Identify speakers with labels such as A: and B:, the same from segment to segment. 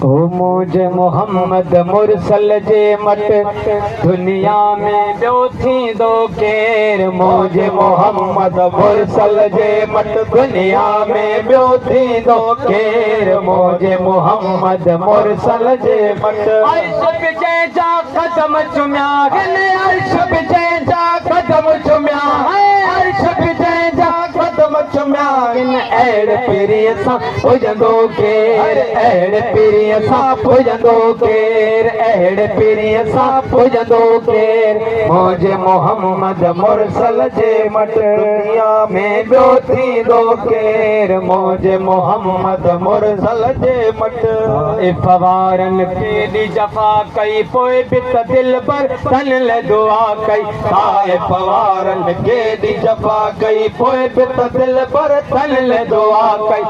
A: ओ मुझे मोहम्मद मुरसल जे मट दुनिया में ॿियो थींदो केर। मुझे मोहम्मद मुरसल जे मट दुनिया में ॿियो थींदो केर। मुझे मोहम्मद मुरसल जे मट अर्श बि जंहिंजा कदम चुमिया आहिनि, अर्श बि जंहिंजा कदम चुमिया अर्श बि जंहिंजा कदम चुमिया आहिनि। अहिड़े पीरीअ सां पुॼंदो केर, अहिड़े पीरीअ सां पुॼंदो केर, अहिड़े पीरीअ सां पुॼंदो केर। मुझे मोहम्मद मुरसल जे मट दुनिया में ॿियो थींदो केर। मुझे मोहम्मद मुरसल जे मट इफ़वारनि केॾी जफ़ा कई पोइ बि त दिल पर तन ले दुआ कई। इफ़वारनि केॾी जफ़ा कई पोइ बि त दिल पर तन ले दुआ कई।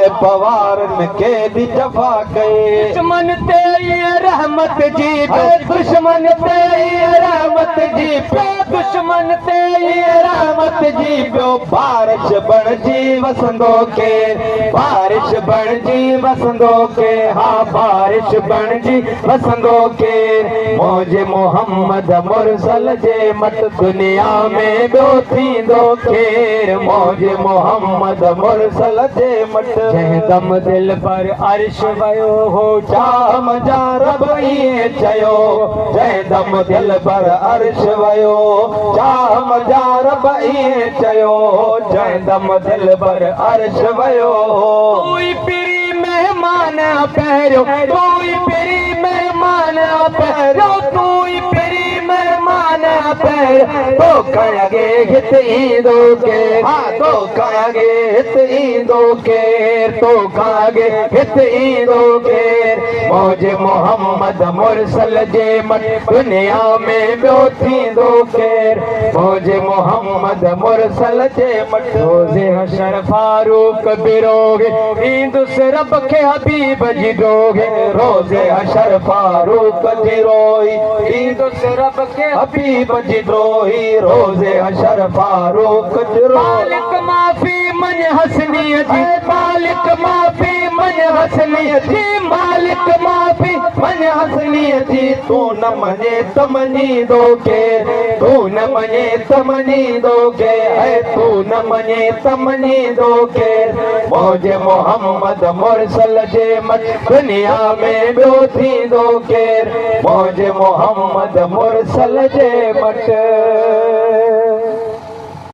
A: इफ़वारनि केॾी जफ़ा कई। दुश्मन ते ये रहमत जी पे, दुश्मन ते ये रहमत जी पे, दुश्मन ते ये रहमत जी पियो। बारिश बणजी वसंदो केर, बारिश बणजी वसंदो केर, हाँ बारिश बणजी वसंदो केर। मुझे मोहम्मद मुरसल जे मट दुनिया में ॿियो थींदो केर। मुझे मोहम्मद मुरसल जे मट जंहिं दम दिल पर अर्श वयो हो चाह मुंहिंजा रब ईअं चयो। जंहिं दम दिल पर अर्श वयो चाह मुंहिंजा रब ईअं चयो। जंहिं दम दिल पर अर्श वयो कोई पीरी मेहमान पहिरियों, कोई पीरी मेहमान पहिरियों, कोई पीरी मेहमान पहिरियों। तो कयागे हित ईंदो केर, हाँ तो कयागे हित ईंदो केर, तो कयागे हित ईंदो केर। मुझे मोहम्मद मुरसल जे मट दुनिया में ॿियो थींदो केर। मुझे मोहम्मद मुरसल जे मट रोज़े हशर फारूक बिरोगे ईंदुसि रब खे हबीब जी डोगे। रोज़े हशर फारूक जी रोई ईंदुसि रब खे हबीब जी द्रोही। रोज़े हशर फारूक जी रोई। मालिक माफ़ी मन हसनीअ जी, मालिक माफ़ी मन हसनीअ जी, मालिक माफ़ी मन हसनीअ जी। तू न मञे त मञींदो केर, तू न मञे त मञींदो केर, तू न मञे त मञींदो केर। मुझे मोहम्मद मुरसल जे मट दुनिया में ॿियो थींदो केर। मुझे मोहम्मद मुरसल जे मट